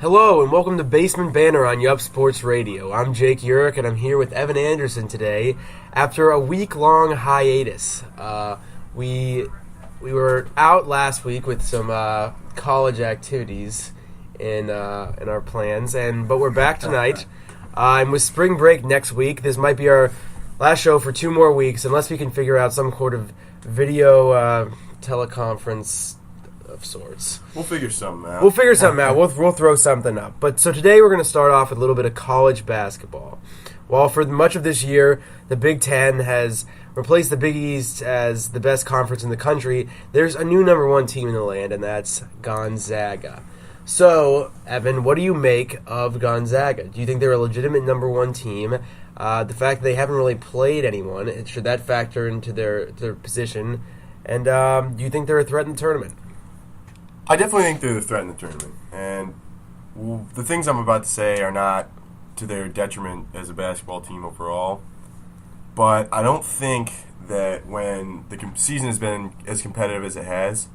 Hello and welcome to Basement Banter on Yup Sports Radio. I'm Jake Urich and I'm here with Evan Anderson today after a week-long hiatus. We were out last week with some college activities in our plans, but we're back tonight. And with spring break next week, this might be our last show for 2 more weeks, unless we can figure out some sort of video teleconference of sorts. We'll figure something out. We'll throw something up. But so today we're going to start off with a little bit of college basketball. While for much of this year, the Big Ten has replaced the Big East as the best conference in the country, there's a new number 1 team in the land, and that's Gonzaga. So, Evan, what do you make of Gonzaga? Do you think they're a legitimate number 1 team? The fact that they haven't really played anyone, should that factor into their position? And do you think they're a threat in the tournament? I definitely think they're the threat in the tournament. And the things I'm about to say are not to their detriment as a basketball team overall. But I don't think that when the season has been as competitive as it has,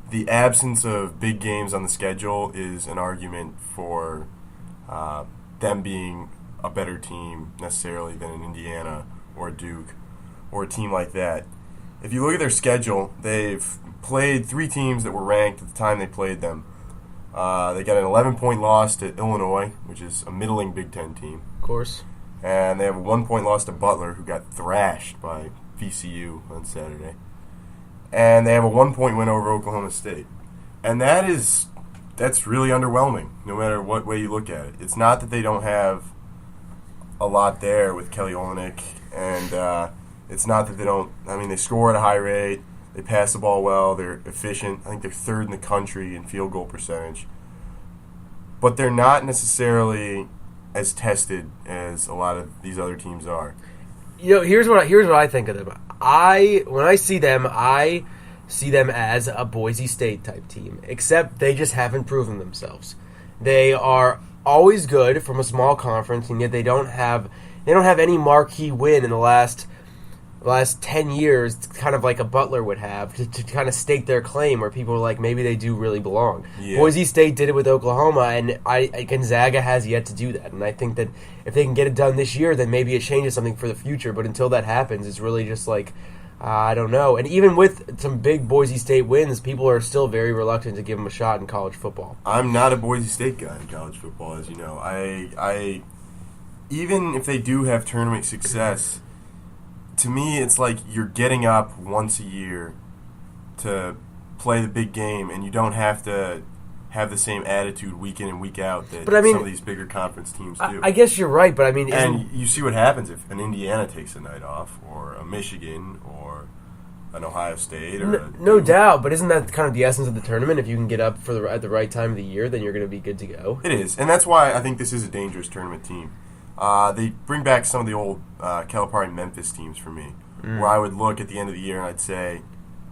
the absence of big games on the schedule is an argument for them being a better team necessarily than an Indiana or a Duke or a team like that. If you look at their schedule, they've played 3 teams that were ranked at the time they played them. They got an 11-point loss to Illinois, which is a middling Big Ten team. Of course. And they have a 1-point loss to Butler, who got thrashed by VCU on Saturday. And they have a 1-point win over Oklahoma State. And that's really underwhelming, no matter what way you look at it. It's not that they don't have a lot there with Kelly Olynyk, and it's not that they score at a high rate, they pass the ball well, they're efficient. I think they're 3rd in the country in field goal percentage. But they're not necessarily as tested as a lot of these other teams are. You know, here's what I think of them. When I see them as a Boise State type team, except they just haven't proven themselves. They are always good from a small conference, and yet they don't have any marquee win in the last 10 years, kind of like a Butler would have, to kind of stake their claim where people are like, maybe they do really belong. Yeah. Boise State did it with Oklahoma, and Gonzaga has yet to do that. And I think that if they can get it done this year, then maybe it changes something for the future. But until that happens, it's really just like, I don't know. And even with some big Boise State wins, people are still very reluctant to give them a shot in college football. I'm not a Boise State guy in college football, as you know. I even if they do have tournament success, to me, it's like you're getting up once a year to play the big game, and you don't have to have the same attitude week in and week out that some of these bigger conference teams do. I guess you're right, but and you see what happens if an Indiana takes a night off, or a Michigan, or an Ohio State, or no doubt. But isn't that kind of the essence of the tournament? If you can get up at the right time of the year, then you're going to be good to go. It is, and that's why I think this is a dangerous tournament team. They bring back some of the old Calipari Memphis teams for me, where I would look at the end of the year and I'd say,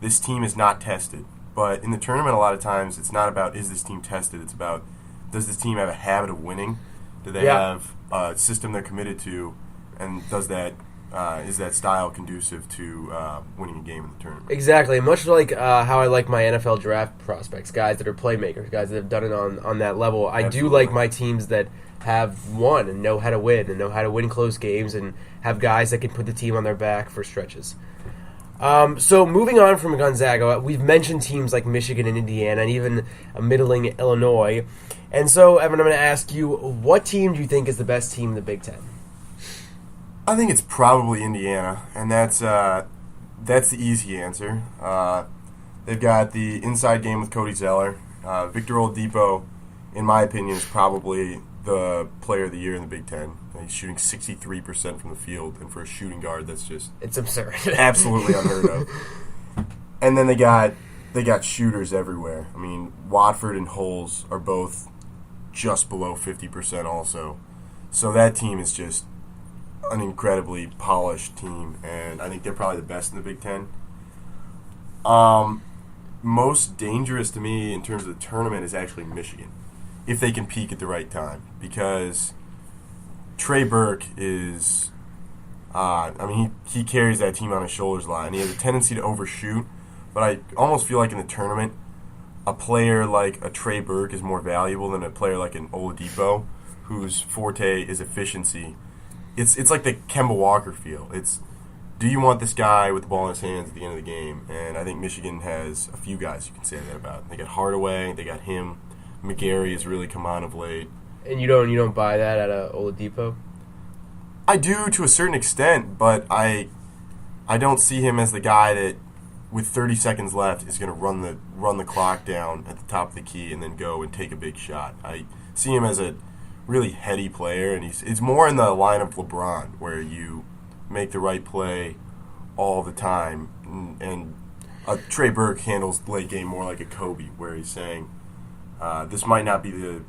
this team is not tested. But in the tournament, a lot of times, it's not about, is this team tested? It's about, does this team have a habit of winning? Do they have a system they're committed to? And is that style conducive to winning a game in the tournament? Exactly. Much like how I like my NFL draft prospects, guys that are playmakers, guys that have done it on that level. I do like my teams that have won and know how to win and know how to win close games and have guys that can put the team on their back for stretches. So moving on from Gonzaga, we've mentioned teams like Michigan and Indiana and even a middling Illinois. And so, Evan, I'm going to ask you, what team do you think is the best team in the Big Ten? I think it's probably Indiana, and that's the easy answer. They've got the inside game with Cody Zeller. Victor Oladipo, in my opinion, is probably the player of the year in the Big Ten. He's shooting 63% from the field, and for a shooting guard, that's just... It's absurd. Absolutely unheard of. And then they got shooters everywhere. I mean, Watford and Holes are both just below 50% also. So that team is just an incredibly polished team, and I think they're probably the best in the Big Ten. Most dangerous to me in terms of the tournament is actually Michigan, if they can peak at the right time, because Trey Burke is, he carries that team on his shoulders a lot, and he has a tendency to overshoot, but I almost feel like in the tournament, a player like a Trey Burke is more valuable than a player like an Oladipo, whose forte is efficiency. It's like the Kemba Walker feel. It's, do you want this guy with the ball in his hands at the end of the game? And I think Michigan has a few guys you can say that about. They got Hardaway, they got him. McGarry has really come on of late. And you don't buy that at a Oladipo? I do to a certain extent, but I don't see him as the guy that, with 30 seconds left, is going to run the clock down at the top of the key and then go and take a big shot. I see him as a really heady player, and it's more in the line of LeBron, where you make the right play all the time, and Trey Burke handles late game more like a Kobe, where he's saying, this might not be the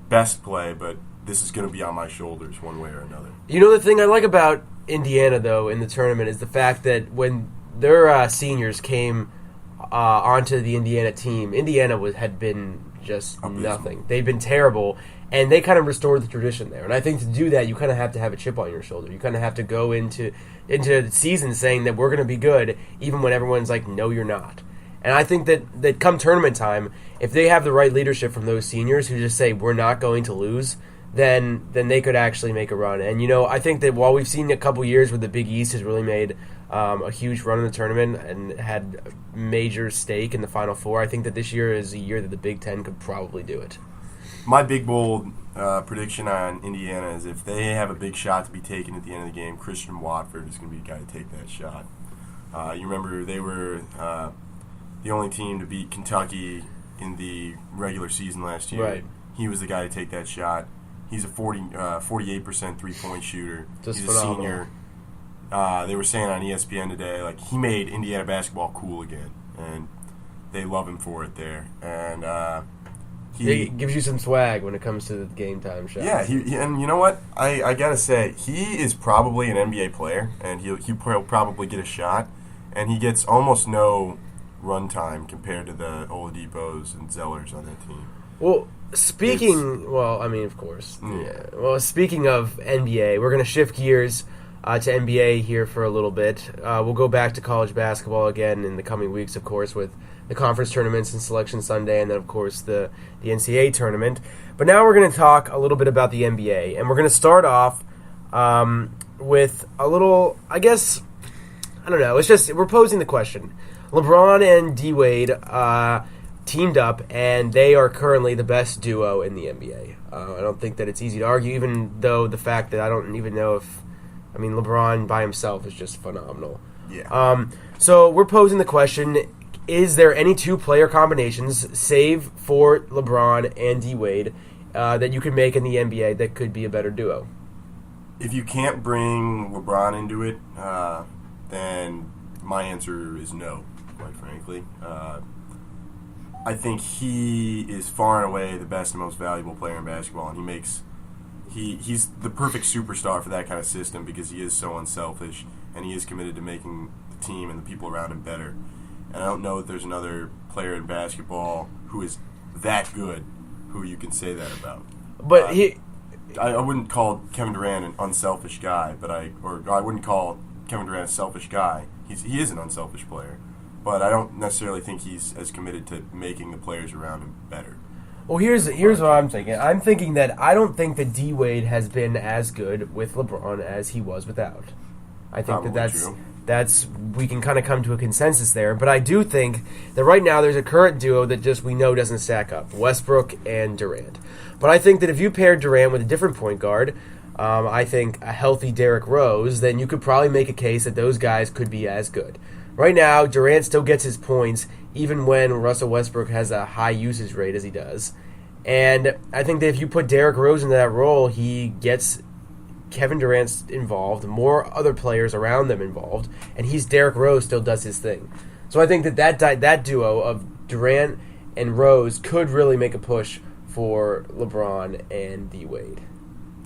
best play, but this is going to be on my shoulders one way or another. You know, the thing I like about Indiana, though, in the tournament is the fact that when their seniors came onto the Indiana team, Indiana had been just nothing. They've been terrible, and they kind of restored the tradition there. And I think to do that, you kind of have to have a chip on your shoulder. You kind of have to go into the season saying that we're going to be good, even when everyone's like, no, you're not. And I think that come tournament time, if they have the right leadership from those seniors who just say, we're not going to lose, then they could actually make a run. And, I think that while we've seen a couple years where the Big East has really made a huge run in the tournament and had a major stake in the Final Four, I think that this year is a year that the Big Ten could probably do it. My big, bold prediction on Indiana is if they have a big shot to be taken at the end of the game, Christian Watford is going to be the guy to take that shot. You remember they were the only team to beat Kentucky in the regular season last year. Right. He was the guy to take that shot. He's a 48% three-point shooter. Just He's phenomenal. a senior. They were saying on ESPN today, like, he made Indiana basketball cool again, and they love him for it there. And He gives you some swag when it comes to the game time shots. Yeah, and you know what? I gotta say, he is probably an NBA player, and he'll probably get a shot, and he gets almost no run time compared to the Oladipos and Zellers on that team. Well, of course. Yeah. Well, speaking of NBA, we're going to shift gears to NBA here for a little bit. We'll go back to college basketball again in the coming weeks, of course, with the conference tournaments and Selection Sunday, and then, of course, the NCAA tournament. But now we're going to talk a little bit about the NBA, and we're going to start off with a little, I guess, I don't know. It's just, we're posing the question. LeBron and D-Wade teamed up, and they are currently the best duo in the NBA. I don't think that it's easy to argue, even though the fact that I don't even know if, LeBron by himself is just phenomenal. Yeah. So we're posing the question, is there any two-player combinations, save for LeBron and D-Wade, that you could make in the NBA that could be a better duo? If you can't bring LeBron into it, then my answer is no, quite frankly. I think he is far and away the best and most valuable player in basketball, and he's the perfect superstar for that kind of system because he is so unselfish and he is committed to making the team and the people around him better. And I don't know that there's another player in basketball who is that good who you can say that about. But I wouldn't call Kevin Durant an unselfish guy, I wouldn't call Kevin Durant a selfish guy. He is an unselfish player. But I don't necessarily think he's as committed to making the players around him better. Well, here's what I'm thinking. I'm thinking that I don't think that D-Wade has been as good with LeBron as he was without. I think that's we can kind of come to a consensus there. But I do think that right now there's a current duo that just we know doesn't stack up, Westbrook and Durant. But I think that if you paired Durant with a different point guard, I think a healthy Derrick Rose, then you could probably make a case that those guys could be as good. Right now, Durant still gets his points, even when Russell Westbrook has a high usage rate as he does. And I think that if you put Derrick Rose into that role, he gets Kevin Durant involved, more other players around them involved, and Derrick Rose still does his thing. So I think that duo of Durant and Rose could really make a push for LeBron and D-Wade.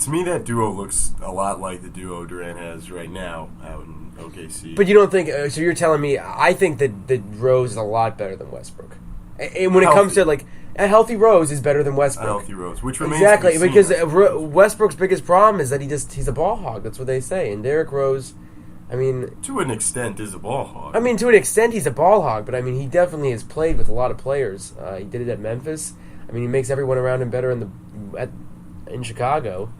To me, that duo looks a lot like the duo Durant has right now out in OKC. But you don't think... so you're telling me... I think that Rose is a lot better than Westbrook. And when it comes to, like... A healthy Rose is better than Westbrook. A healthy Rose, which remains exactly, to be seen. because Westbrook's biggest problem is that he's a ball hog. That's what they say. And Derrick Rose... I mean, to an extent, is a ball hog. I mean, to an extent, he's a ball hog, but I mean, he definitely has played with a lot of players. He did it at Memphis. I mean, he makes everyone around him better in Chicago.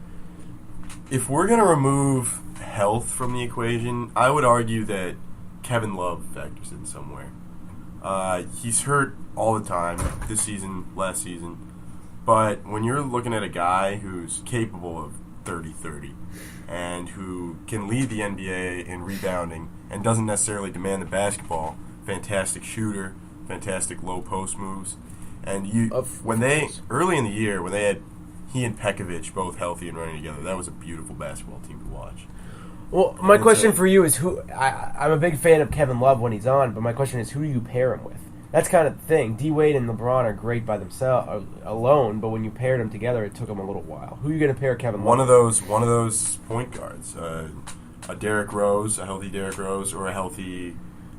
If we're going to remove health from the equation, I would argue that Kevin Love factors in somewhere. He's hurt all the time this season, last season. But when you're looking at a guy who's capable of 30-30 and who can lead the NBA in rebounding and doesn't necessarily demand the basketball, fantastic shooter, fantastic low post moves, and early in the year when they had he and Pekovic both healthy and running together, that was a beautiful basketball team to watch. Well, my question for you is I'm a big fan of Kevin Love when he's on, but my question is, who do you pair him with? That's kind of the thing. D-Wade and LeBron are great by themselves alone, but when you paired them together, it took them a little while. Who are you going to pair Kevin Love One of those point guards, a Derrick Rose, a healthy Derrick Rose, or a healthy,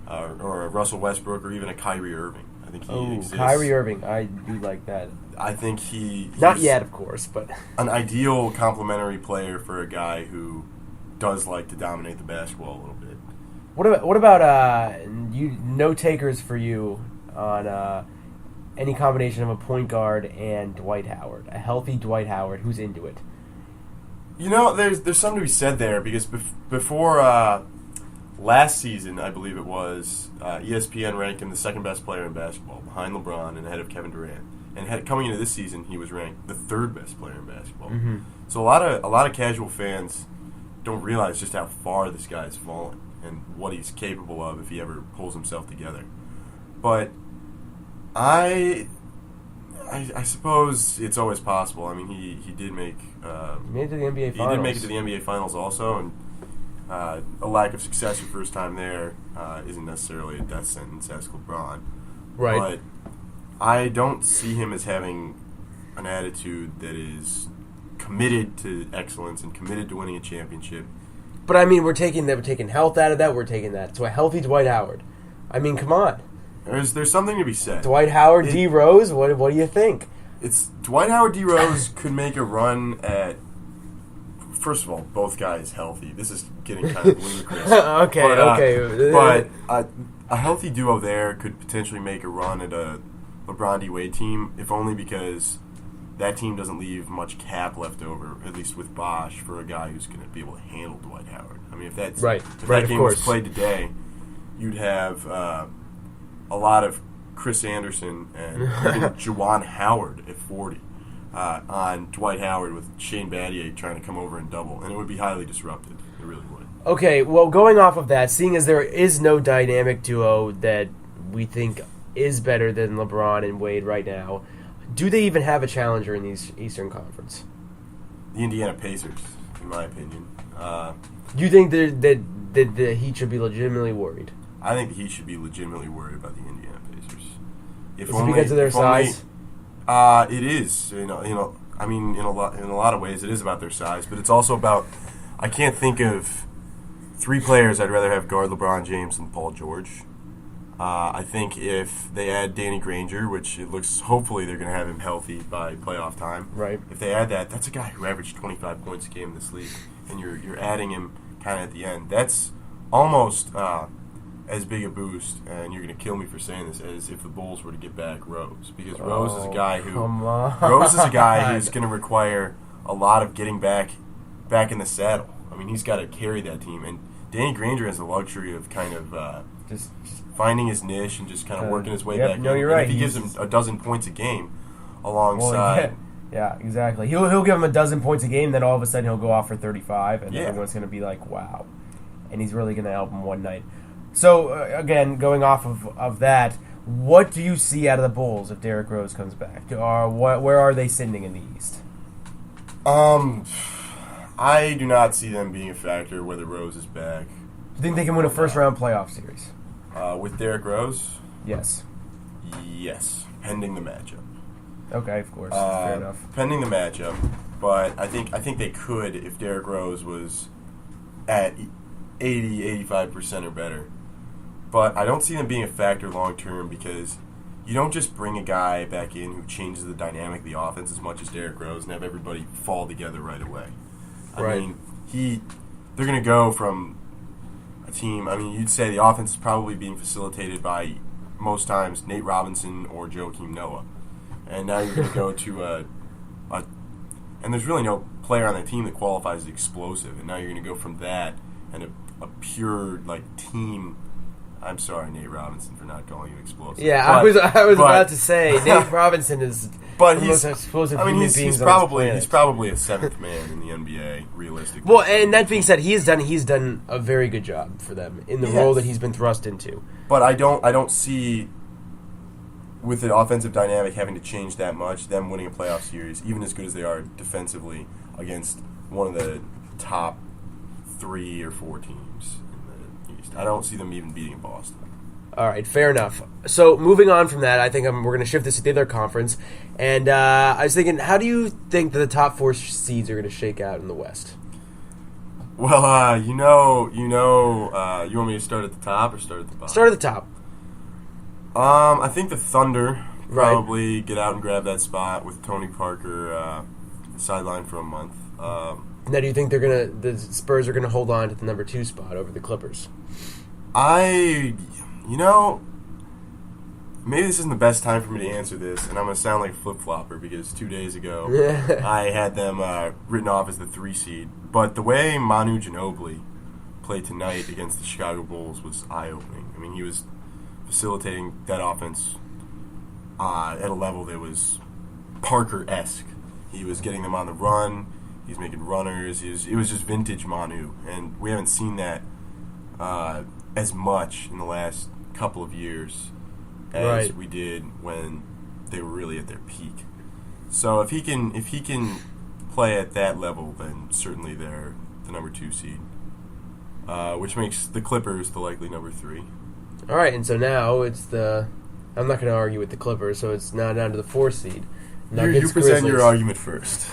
or a Russell Westbrook, or even a Kyrie Irving. I think he exists. Kyrie Irving, I do like that. I think he's not yet, of course, but an ideal complementary player for a guy who does like to dominate the basketball a little bit. What about no takers for you on any combination of a point guard and Dwight Howard, a healthy Dwight Howard who's into it? You know, there's something to be said there because before last season, I believe it was, ESPN ranked him the second best player in basketball, behind LeBron and ahead of Kevin Durant. And coming into this season, he was ranked the third best player in basketball. Mm-hmm. So a lot of casual fans don't realize just how far this guy's fallen and what he's capable of if he ever pulls himself together. But I suppose it's always possible. I mean, he did make he made it to the NBA Finals. He did make it to the NBA Finals also, and a lack of success your first time there isn't necessarily a death sentence, ask LeBron. Right. But I don't see him as having an attitude that is committed to excellence and committed to winning a championship. But I mean, we're taking health out of that. We're taking that. So a healthy Dwight Howard. I mean, come on. There's something to be said. Dwight Howard, D Rose. What do you think? It's Dwight Howard, D Rose could make a run at. First of all, both guys healthy. This is getting kind of ludicrous. Okay. But a healthy duo there could potentially make a run at a LeBron D-Wade team, if only because that team doesn't leave much cap left over, at least with Bosh, for a guy who's going to be able to handle Dwight Howard. I mean, if that game was played today, you'd have a lot of Chris Anderson and even Juwan Howard at 40 on Dwight Howard with Shane Battier trying to come over and double, and it would be highly disruptive. It really would. Okay, well, going off of that, seeing as there is no dynamic duo that we think is better than LeBron and Wade right now, do they even have a challenger in the Eastern Conference? The Indiana Pacers, in my opinion. Do you think that the Heat should be legitimately worried? I think the Heat should be legitimately worried about the Indiana Pacers. Is it because of their size? It is. I mean, in a lot of ways, it is about their size, but it's also about. I can't think of three players I'd rather have guard LeBron James than Paul George. I think if they add Danny Granger, which it looks hopefully they're going to have him healthy by playoff time. Right. If they add that, that's a guy who averaged 25 points a game in this league, and you're adding him kind of at the end. That's almost as big a boost, and you're going to kill me for saying this, as if the Bulls were to get back Rose, because Rose is a guy who's going to require a lot of getting back in the saddle. I mean, he's got to carry that team, and Danny Granger has the luxury of kind of just finding his niche and just kind of working his way back in. You're right. And if he gives him a dozen points a game alongside... Yeah, exactly. He'll give him a dozen points a game, then all of a sudden he'll go off for 35, and everyone's going to be like, wow. And he's really going to help him one night. So, again, going off of that, what do you see out of the Bulls if Derrick Rose comes back? Where are they sitting in the East? I do not see them being a factor whether Rose is back. Do you think they can win a first-round playoff series? With Derrick Rose? Yes. Yes, pending the matchup. Okay, of course. Fair enough. Pending the matchup, but I think they could if Derrick Rose was at 80-85% or better. But I don't see them being a factor long-term because you don't just bring a guy back in who changes the dynamic of the offense as much as Derrick Rose and have everybody fall together right away. I mean, they're going to go from a team. I mean, you'd say the offense is probably being facilitated by most times Nate Robinson or Joakim Noah, and now you're going to go to and there's really no player on the team that qualifies as explosive, and now you're going to go from that and a pure like team. I'm sorry, Nate Robinson, for not calling you explosive. Yeah, I was about to say Nate Robinson is but the most explosive human beings he's on probably this he's probably a seventh man in the NBA, realistically. Well, and that being said, he's done a very good job for them in the role that he's been thrust into. But I don't see, with the offensive dynamic having to change that much, them winning a playoff series, even as good as they are defensively, against one of the top 3 or 4 teams in the East. I don't see them even beating Boston. All right, fair enough. So moving on from that, I think we're going to shift this to the other conference. And I was thinking, how do you think that the top 4 seeds are going to shake out in the West? Well, you want me to start at the top or start at the bottom? Start at the top. I think the Thunder probably get out and grab that spot with Tony Parker sidelined for a month. Now, do you think the Spurs are gonna hold on to the number 2 spot over the Clippers? Maybe this isn't the best time for me to answer this, and I'm gonna sound like a flip flopper because 2 days ago I had them written off as the 3 seed. But the way Manu Ginobili played tonight against the Chicago Bulls was eye opening. I mean, he was facilitating that offense at a level that was Parker-esque. He was getting them on the run. He was making runners. It was just vintage Manu, and we haven't seen that as much in the last couple of years as we did when they were really at their peak. So if he can play at that level, then certainly they're the number 2 seed, which makes the Clippers the likely number 3. All right, and so now I'm not going to argue with the Clippers, so it's now down to the 4 seed. You present your argument first.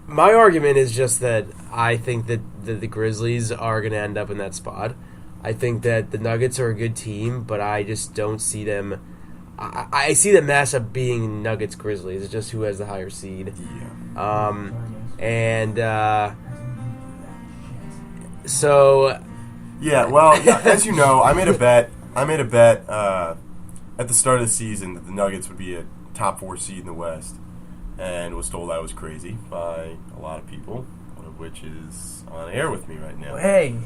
My argument is just that I think that the Grizzlies are going to end up in that spot. I think that the Nuggets are a good team, but I just don't see them. I see the matchup being Nuggets-Grizzlies. It's just who has the higher seed. Yeah. So. Yeah. Well, as you know, I made a bet at the start of the season that the Nuggets would be a top 4 seed in the West, and was told I was crazy by a lot of people, one of which is on air with me right now. Hey.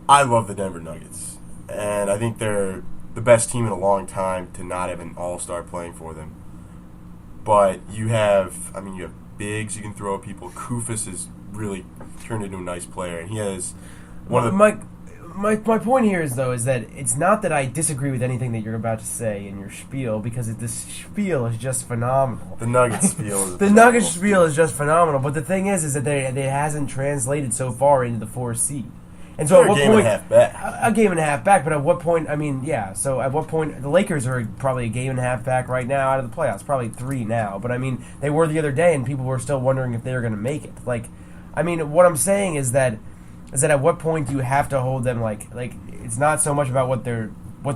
I love the Denver Nuggets, and I think they're the best team in a long time to not have an all-star playing for them. But you have bigs you can throw at people. Kufis has really turned into a nice player, and he has one of the... My point here is that it's not that I disagree with anything that you're about to say in your spiel, because this spiel is just phenomenal. The Nuggets spiel is the Nuggets spiel is just phenomenal. But the thing is that it hasn't translated so far into the 4 seed. And so at what point? A game and a half back. But at what point? So at what point? The Lakers are probably a game and a half back right now out of the playoffs. Probably 3 now. But they were the other day, and people were still wondering if they were going to make it. What I'm saying is that at what point do you have to hold them like it's not so much about what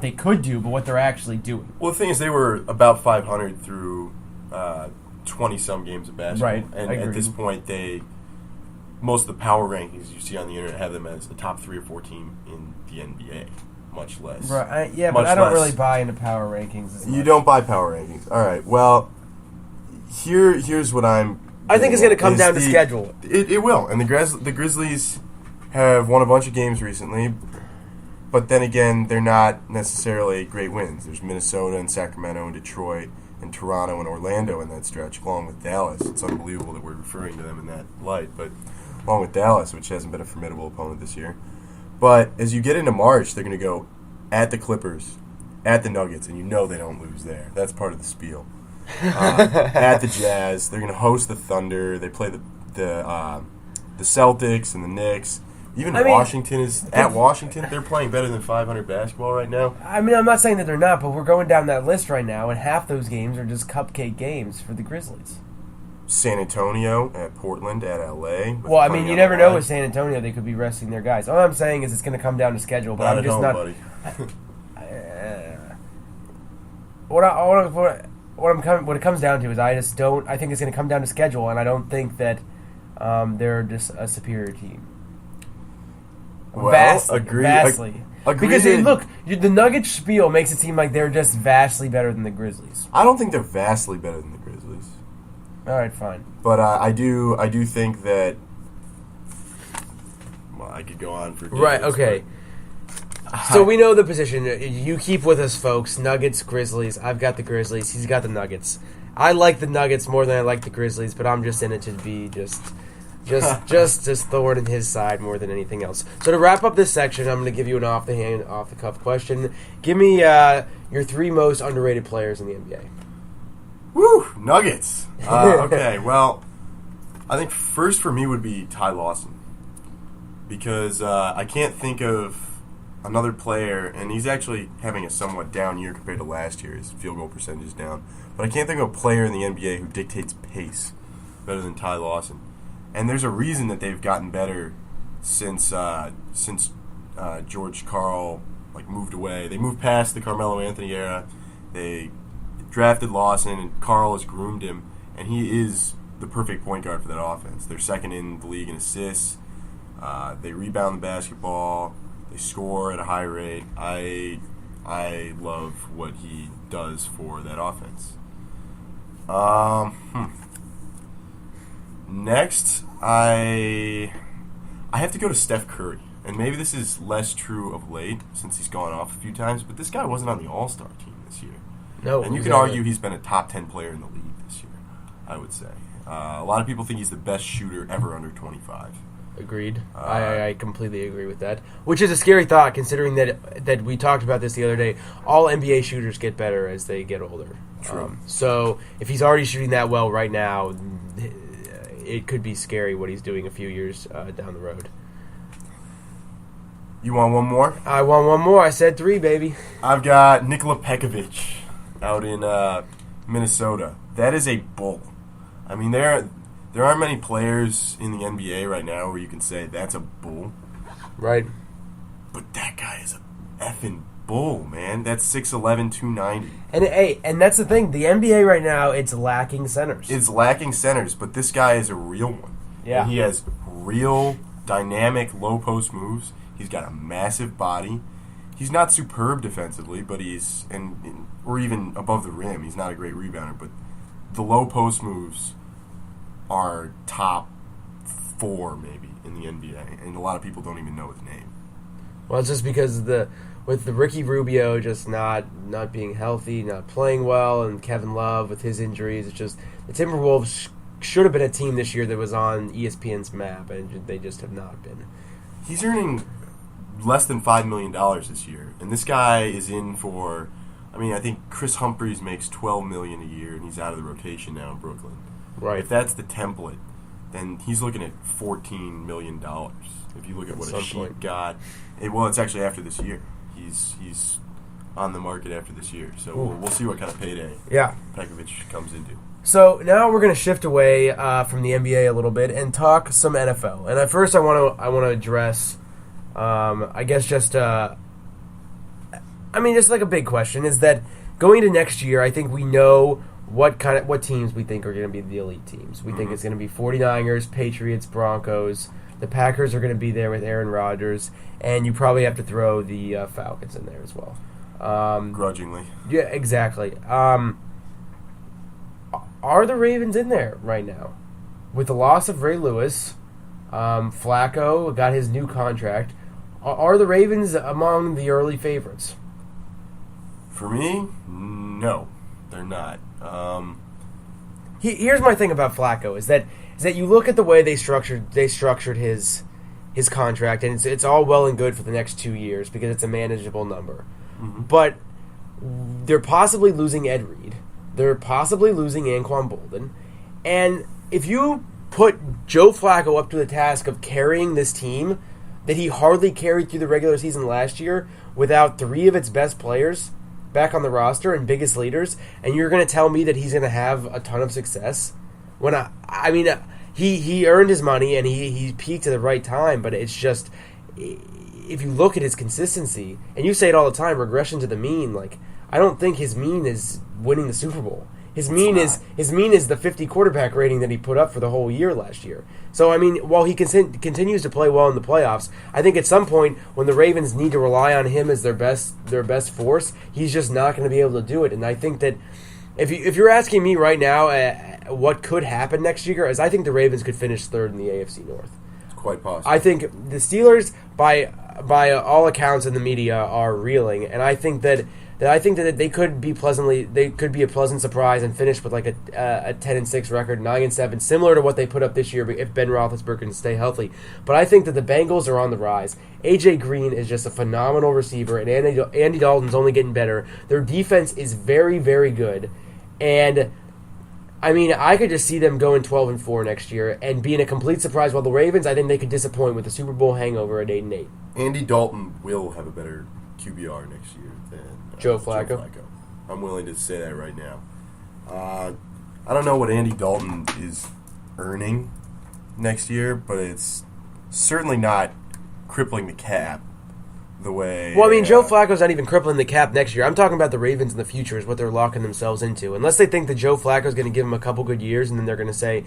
they could do, but what they're actually doing. Well, the thing is, they were about 500 through 20-some games of basketball. Right, and at this point, most of the power rankings you see on the internet have them as the top 3 or 4 team in the NBA, much less. Right, but I don't really buy into power rankings as much. You don't buy power rankings. All right, well, here's what I think it's going to come down to schedule. It will, and the Grizzlies have won a bunch of games recently, but then again, they're not necessarily great wins. There's Minnesota and Sacramento and Detroit and Toronto and Orlando in that stretch, along with Dallas. It's unbelievable that we're referring to them in that light, but along with Dallas, which hasn't been a formidable opponent this year. But as you get into March, they're going to go at the Clippers, at the Nuggets, and you know they don't lose there. That's part of the spiel. At the Jazz, they're going to host the Thunder. They play the Celtics and the Knicks. Even Washington is at Washington. They're playing better than 500 basketball right now. I'm not saying that they're not, but we're going down that list right now, and half those games are just cupcake games for the Grizzlies. San Antonio, at Portland, at LA. Well, you never know with San Antonio; they could be resting their guys. All I'm saying is it's going to come down to schedule. But I'm just not. Buddy. What it comes down to is I just don't. I think it's going to come down to schedule, and I don't think that they're just a superior team. Well, vastly, agree. vastly. Agree Because that- look, the Nuggets spiel makes it seem like they're just vastly better than the Grizzlies. I don't think they're vastly better than the Grizzlies, All right, fine. but I do think that. Well, I could go on for days, Right, okay. So we know the position. You keep with us, folks. Nuggets, Grizzlies. I've got the Grizzlies. He's got the Nuggets. I like the Nuggets more than I like the Grizzlies, but I'm just in it to be just thorn in his side more than anything else. So to wrap up this section, I'm going to give you an off-the-hand, off-the-cuff question. Give me your 3 most underrated players in the NBA. Woo! Nuggets. Okay, well, I think first for me would be Ty Lawson. Because I can't think of another player, and he's actually having a somewhat down year compared to last year. His field goal percentage is down. But I can't think of a player in the NBA who dictates pace better than Ty Lawson. And there's a reason that they've gotten better since George Karl moved away. They moved past the Carmelo Anthony era. They drafted Lawson, and Karl has groomed him, and he is the perfect point guard for that offense. They're second in the league in assists. They rebound the basketball. They score at a high rate. I love what he does for that offense. Next, I have to go to Steph Curry. And maybe this is less true of late since he's gone off a few times, but this guy wasn't on the All-Star team this year. No, and you can argue he's been a top 10 player in the league this year, I would say. A lot of people think he's the best shooter ever under 25. Agreed. I completely agree with that. Which is a scary thought, considering that we talked about this the other day. All NBA shooters get better as they get older. True. So if he's already shooting that well right now, it could be scary what he's doing a few years down the road. You want one more? I want one more. I said 3, baby. I've got Nikola Pekovic out in Minnesota. That is a bull. I mean, there aren't many players in the NBA right now where you can say that's a bull. Right. But that guy is a effing bull, man. That's 6'11", 290. And that's the thing. The NBA right now, it's lacking centers. It's lacking centers, but this guy is a real one. Yeah. And he has real dynamic low post moves. He's got a massive body. He's not superb defensively, but he's or even above the rim. He's not a great rebounder, but the low post moves are top 4 maybe in the NBA, and a lot of people don't even know his name. Well, it's just because with the Ricky Rubio just not being healthy, not playing well, and Kevin Love with his injuries, it's just the Timberwolves should have been a team this year that was on ESPN's map, and they just have not been. He's earning less than $5 million this year, and this guy is in for. I mean, I think Chris Humphries makes $12 million a year, and he's out of the rotation now in Brooklyn. Right. If that's the template, then he's looking at $14 million. If you look at what a Sheik got, it's actually after this year. He's on the market after this year, so we'll see what kind of payday Pekovic comes into. So now we're going to shift away from the NBA a little bit and talk some NFL. And at first, I want to address, I guess just like a big question is that going into next year, I think we know what teams we think are going to be the elite teams. We think it's going to be 49ers, Patriots, Broncos. The Packers are going to be there with Aaron Rodgers, and you probably have to throw the Falcons in there as well. Grudgingly. Yeah, exactly. Are the Ravens in there right now? With the loss of Ray Lewis, Flacco got his new contract. Are the Ravens among the early favorites? For me, no, they're not. Here's my thing about Flacco is that you look at the way they structured his contract, and it's all well and good for the next 2 years because it's a manageable number. Mm-hmm. But they're possibly losing Ed Reed. They're possibly losing Anquan Bolden. And if you put Joe Flacco up to the task of carrying this team that he hardly carried through the regular season last year without 3 of its best players back on the roster and biggest leaders, and you're going to tell me that he's going to have a ton of success? When he earned his money and he peaked at the right time, but it's just, if you look at his consistency, and you say it all the time, regression to the mean, like, I don't think his mean is winning the Super Bowl. His mean is the 50 quarterback rating that he put up for the whole year last year. So I mean, while he continues to play well in the playoffs, I think at some point when the Ravens need to rely on him as their best force, he's just not going to be able to do it. And I think that if you're asking me right now, what could happen next year, is I think the Ravens could finish third in the AFC North. It's quite possible. I think the Steelers, by all accounts in the media, are reeling, and I think that they could be a pleasant surprise and finish with like a 10-6 record, 9-7, similar to what they put up this year if Ben Roethlisberger can stay healthy. But I think that the Bengals are on the rise. AJ Green is just a phenomenal receiver, and Andy Dalton's only getting better. Their defense is very, very good, and I mean, I could just see them going 12-4 next year and being a complete surprise. While the Ravens, I think they could disappoint with the Super Bowl hangover at 8-8. Andy Dalton will have a better QBR next year than Joe Flacco. I'm willing to say that right now. I don't know what Andy Dalton is earning next year, but it's certainly not crippling the cap the way... Well, I mean, Joe Flacco's not even crippling the cap next year. I'm talking about the Ravens in the future is what they're locking themselves into. Unless they think that Joe Flacco's going to give them a couple good years, and then they're going to say...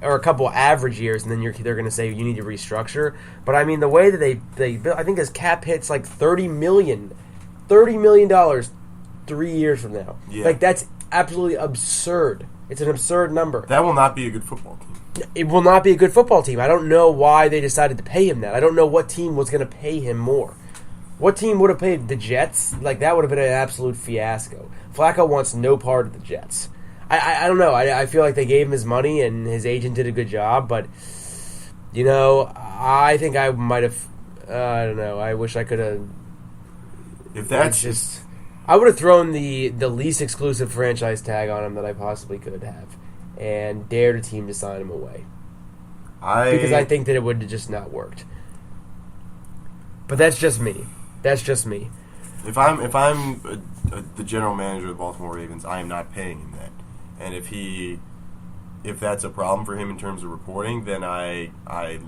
Or a couple average years, and then they're going to say, you need to restructure. But, I mean, the way that they built... I think his cap hits like $30 million 3 years from now. Yeah. Like, that's absolutely absurd. It's an absurd number. That will not be a good football team. It will not be a good football team. I don't know why they decided to pay him that. I don't know what team was going to pay him more. What team would have paid the Jets? Like, that would have been an absolute fiasco. Flacco wants no part of the Jets. I don't know. I feel like they gave him his money and his agent did a good job, but, you know, I think I might have, I don't know. I wish I could have. If that's just. I would have thrown the least exclusive franchise tag on him that I possibly could have and dared a team to sign him away. Because I think that it would have just not worked. But that's just me. That's just me. If I'm the general manager of the Baltimore Ravens, I am not paying him that. And if that's a problem for him in terms of reporting, then I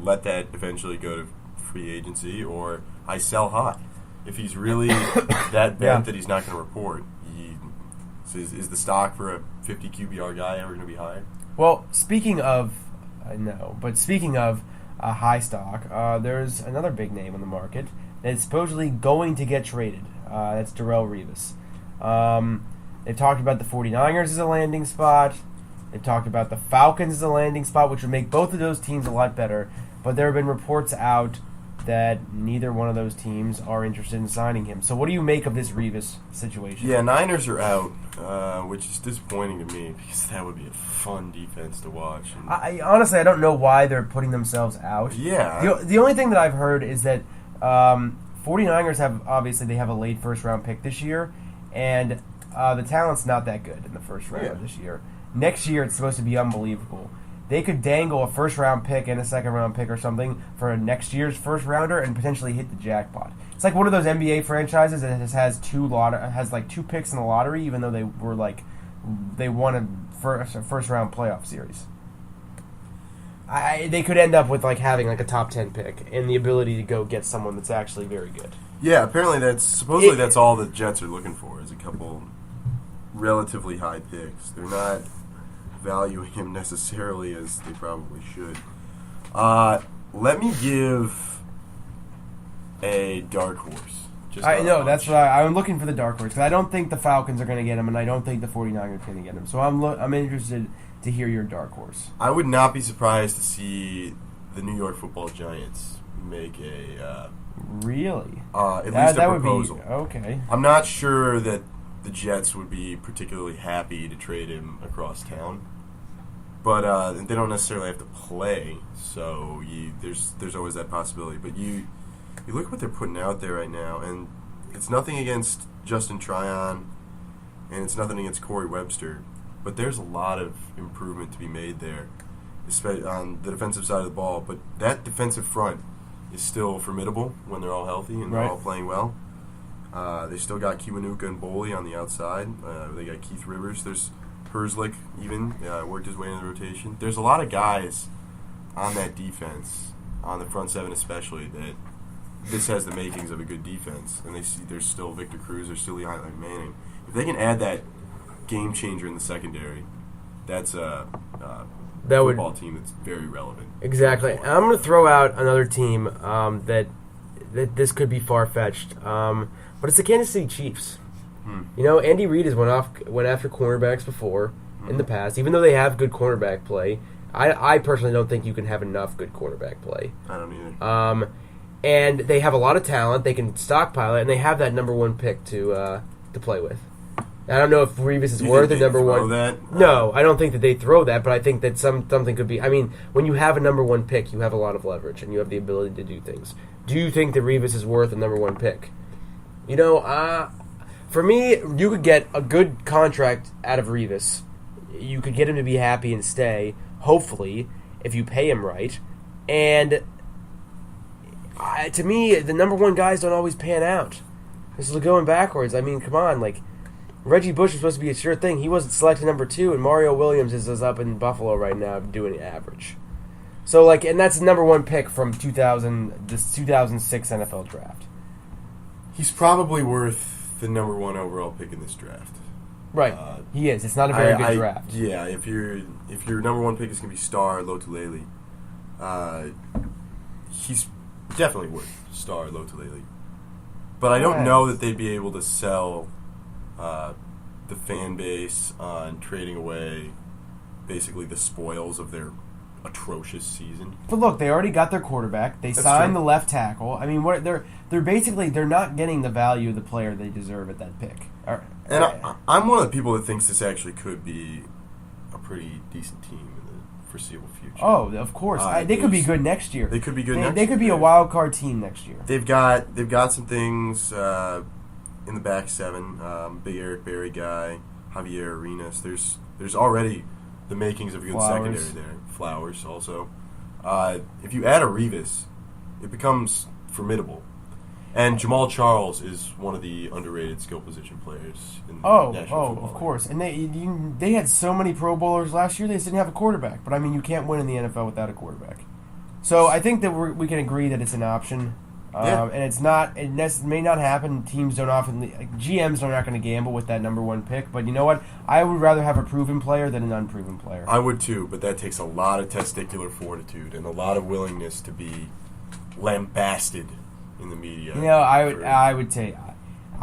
let that eventually go to free agency, or I sell high. If he's really that bent that he's not going to report, is the stock for a 50 QBR guy ever going to be high? Well, speaking of high stock, there's another big name on the market that's supposedly going to get traded. That's Darrelle Revis. They've talked about the 49ers as a landing spot. They've talked about the Falcons as a landing spot, which would make both of those teams a lot better. But there have been reports out that neither one of those teams are interested in signing him. So what do you make of this Revis situation? Yeah, Niners are out, which is disappointing to me because that would be a fun defense to watch. I honestly, I don't know why they're putting themselves out. Yeah. The only thing that I've heard is that 49ers have a late first-round pick this year, and the talent's not that good in the first round this year. Next year, it's supposed to be unbelievable. They could dangle a first-round pick and a second-round pick or something for next year's first-rounder and potentially hit the jackpot. It's like one of those NBA franchises that has two picks in the lottery, even though they won a first-round playoff series. They could end up with having a top 10 pick and the ability to go get someone that's actually very good. Yeah, apparently that's all the Jets are looking for is a couple relatively high picks. They're not valuing him necessarily as they probably should. Let me give a dark horse. I know, that's why I'm looking for the dark horse, because I don't think the Falcons are going to get him, and I don't think the 49ers are going to get him. So I'm interested to hear your dark horse. I would not be surprised to see the New York Football Giants make a really at least a proposal. Would be, okay. I'm not sure that the Jets would be particularly happy to trade him across town, but they don't necessarily have to play, so there's always that possibility. But you look at what they're putting out there right now, and it's nothing against Justin Tryon, and it's nothing against Corey Webster, but there's a lot of improvement to be made there, especially on the defensive side of the ball. But that defensive front is still formidable when they're all healthy and they're all playing well. They still got Kiwanuka and Boley on the outside. They got Keith Rivers. There's Herzlich even worked his way into the rotation. There's a lot of guys on that defense, on the front seven especially, that this has the makings of a good defense. And there's still Victor Cruz. There's still Eli Manning. If they can add that game changer in the secondary, that's a That would football team that's very relevant. exactly. And I'm going to throw out another team that this could be far fetched, but it's the Kansas City Chiefs. You know, Andy Reid has went after cornerbacks before in the past, even though they have good cornerback play. I personally don't think you can have enough good cornerback play. I don't either. And they have a lot of talent. They can stockpile it, and they have that number one pick to play with. I don't know if Revis is worth the number one. That? No, I don't think that they throw that, but I think that something could be. I mean, when you have a number one pick, you have a lot of leverage, and you have the ability to do things. Do you think that Revis is worth a number one pick? You know, for me, you could get a good contract out of Revis. You could get him to be happy and stay, hopefully, if you pay him right. And to me, the number one guys don't always pan out. This is going backwards. I mean, come on, like Reggie Bush was supposed to be a sure thing. He wasn't selected number 2, and Mario Williams is up in Buffalo right now doing average. So, like, and that's the number one pick from this 2006 NFL draft. He's probably worth the number 1 overall pick in this draft. Right, he is. It's not a very good draft. Yeah, if your number 1 pick is going to be Star Lotulelei, he's definitely worth Star Lotulelei. But I don't know that they'd be able to sell the fan base on trading away basically the spoils of their atrocious season. But look, they already got their quarterback. They signed the left tackle. I mean, they're basically they're not getting the value of the player they deserve at that pick. And I'm one of the people that thinks this actually could be a pretty decent team in the foreseeable future. Oh, of course. They could be good next year. They could be good next year. They could be a wild card team next year. They've got some things in the back seven. Big Eric Berry guy, Javier Arenas. There's already the makings of a good secondary there. Flowers also. If you add a Revis, it becomes formidable. And Jamal Charles is one of the underrated skill position players in National Football of course. And they had so many Pro Bowlers last year, they just didn't have a quarterback. But, I mean, you can't win in the NFL without a quarterback. So I think that we can agree that it's an option. And it's not. It may not happen. Teams don't often. GMs are not going to gamble with that number 1 pick. But you know what? I would rather have a proven player than an unproven player. I would too, but that takes a lot of testicular fortitude and a lot of willingness to be lambasted in the media. You know, I would say,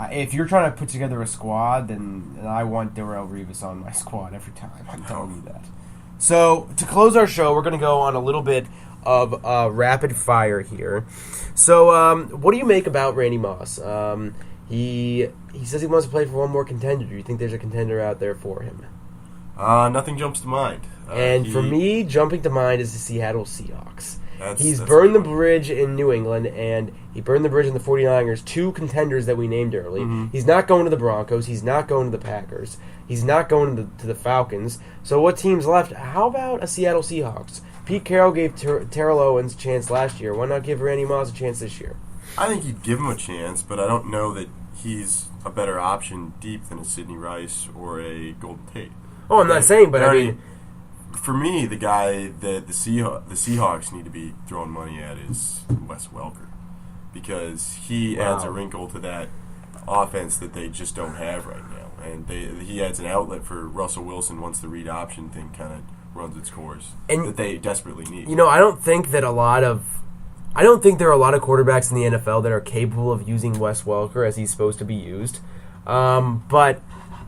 if you're trying to put together a squad, then I want Darrelle Revis on my squad every time. I'm telling you that. So to close our show, we're going to go on a little bit of rapid fire here. So, what do you make about Randy Moss? He says he wants to play for one more contender. Do you think there's a contender out there for him? Nothing jumps to mind. For me, jumping to mind is the Seattle Seahawks. He's that's burned the bridge in New England, and he burned the bridge in the 49ers, 2 contenders that we named early. Mm-hmm. He's not going to the Broncos. He's not going to the Packers. He's not going to the Falcons. So what team's left? How about a Seattle Seahawks? Pete Carroll gave Terrell Owens a chance last year. Why not give Randy Moss a chance this year? I think you'd give him a chance, but I don't know that he's a better option deep than a Sidney Rice or a Golden Tate. Oh, I'm not saying, but I mean... For me, the guy that the Seahawks need to be throwing money at is Wes Welker, because he adds a wrinkle to that offense that they just don't have right now, and he adds an outlet for Russell Wilson once the read option thing kind of runs its course that they desperately need. You know, I don't think there are a lot of quarterbacks in the NFL that are capable of using Wes Welker as he's supposed to be used, but.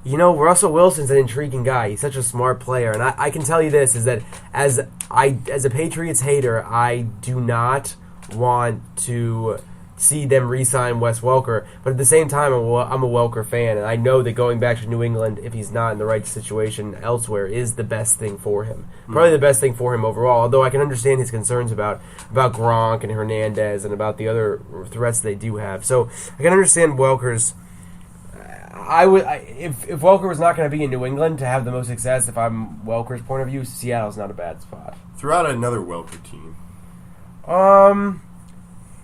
You know, Russell Wilson's an intriguing guy. He's such a smart player. And I can tell you this, is that as a Patriots hater, I do not want to see them re-sign Wes Welker. But at the same time, I'm a Welker fan. And I know that going back to New England, if he's not in the right situation elsewhere, is the best thing for him. Probably the best thing for him overall. Although I can understand his concerns about Gronk and Hernandez and about the other threats they do have. So I can understand Welker's... If Welker was not going to be in New England to have the most success, if I'm Welker's point of view, Seattle's not a bad spot. Throw out another Welker team.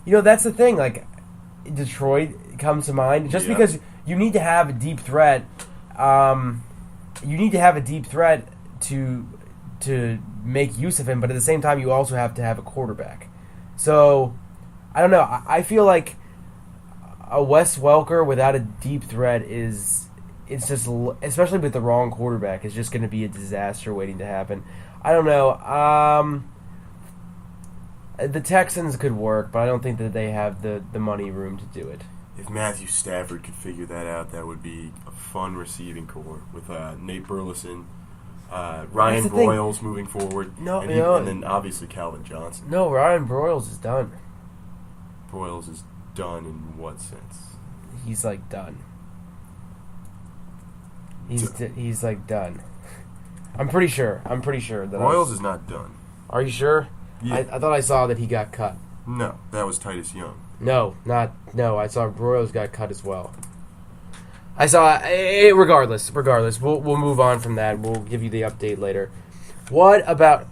You know, that's the thing. Like, Detroit comes to mind just because you need to have a deep threat. You need to have a deep threat to make use of him, but at the same time, you also have to have a quarterback. So, I don't know. I feel like a Wes Welker without a deep threat is it's just, especially with the wrong quarterback, it's just going to be a disaster waiting to happen. I don't know. The Texans could work, but I don't think that they have the money room to do it. If Matthew Stafford could figure that out, that would be a fun receiving core with Nate Burleson, Ryan Broyles moving forward, and then obviously Calvin Johnson. No, Ryan Broyles is done. Broyles is done in what sense? He's like done. He's like done. I'm pretty sure that Broyles is not done. Are you sure? Yeah. I thought I saw that he got cut. No, that was Titus Young. No. I saw Broyles got cut as well. I saw. Regardless, we'll move on from that. We'll give you the update later. What about?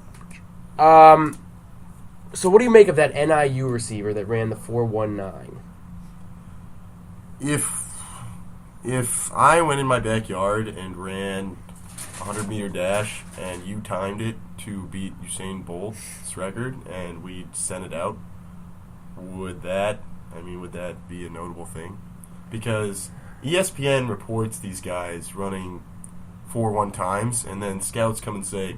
So what do you make of that NIU receiver that ran the 4.19? If I went in my backyard and ran a 100-meter dash and you timed it to beat Usain Bolt's record and we sent it out, would that be a notable thing? Because ESPN reports these guys running 4.1 times, and then scouts come and say,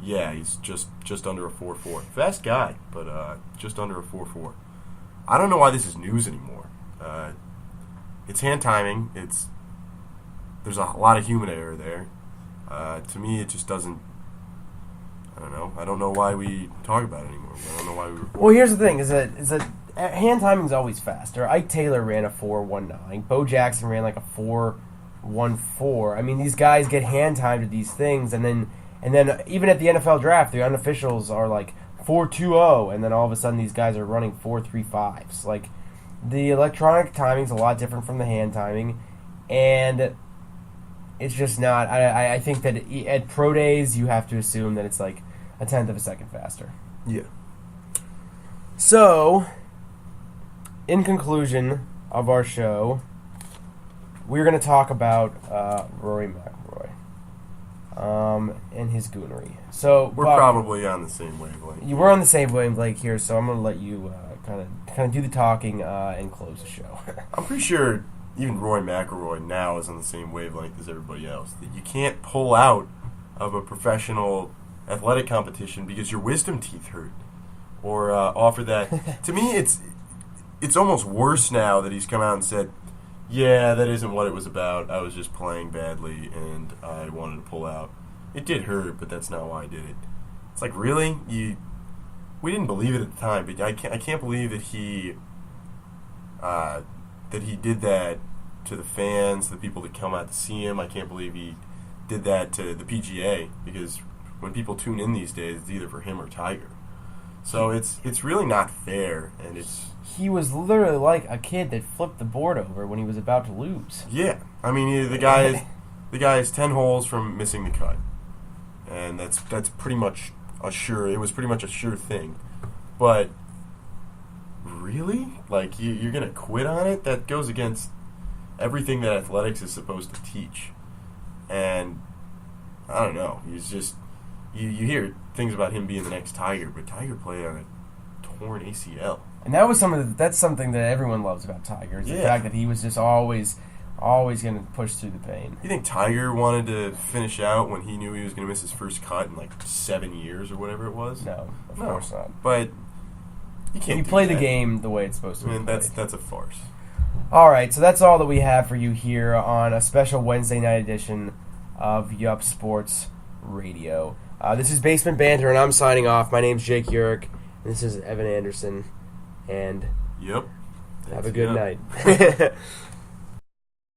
yeah, he's just under a 4.4. Fast guy, but just under a 4.4. I don't know why this is news anymore. It's hand timing. There's a lot of human error there. To me, it just doesn't. I don't know. I don't know why we talk about it anymore. I don't know why we. Well, here's the thing: is that hand timing's always faster. Ike Taylor ran a 4.19. Bo Jackson ran like a 4.14. I mean, these guys get hand timed at these things, and then even at the NFL draft, the unofficials are like 4.20, and then all of a sudden these guys are running 4.35s. Like, the electronic timing's a lot different from the hand timing, and it's just not. I think that at pro days you have to assume that it's like a tenth of a second faster. Yeah. So, in conclusion of our show, we're going to talk about Rory McIlroy and his goonery. So we're probably on the same wavelength. You were on the same wavelength here, so I'm going to let you kind of do the talking and close the show. I'm pretty sure even Rory McIlroy now is on the same wavelength as everybody else. That you can't pull out of a professional athletic competition because your wisdom teeth hurt, or offer that. To me, it's almost worse now that he's come out and said, yeah, that isn't what it was about. I was just playing badly and I wanted to pull out. It did hurt, but that's not why I did it. It's like, really? We didn't believe it at the time, but I can't believe that he did that to the fans, the people that come out to see him. I can't believe he did that to the PGA, because when people tune in these days, it's either for him or Tiger. So it's really not fair, and he was literally like a kid that flipped the board over when he was about to lose. Yeah, I mean the guy is 10 holes from missing the cut, and that's pretty much a sure. It was pretty much a sure thing, but really, like you're gonna quit on it? That goes against everything that athletics is supposed to teach, and I don't know. He's just you hear things about him being the next Tiger, but Tiger played on a torn ACL. And that's something that everyone loves about Tiger, is the fact that he was just always going to push through the pain. You think Tiger wanted to finish out when he knew he was going to miss his first cut in like 7 years or whatever it was? No, of course not. But you can't. You play the game the way it's supposed to be. I mean, that's a farce. All right, so that's all that we have for you here on a special Wednesday night edition of Yup Sports Radio. This is Basement Banter, and I'm signing off. My name's Jake Urich, and this is Evan Anderson. And yep. Have a good night.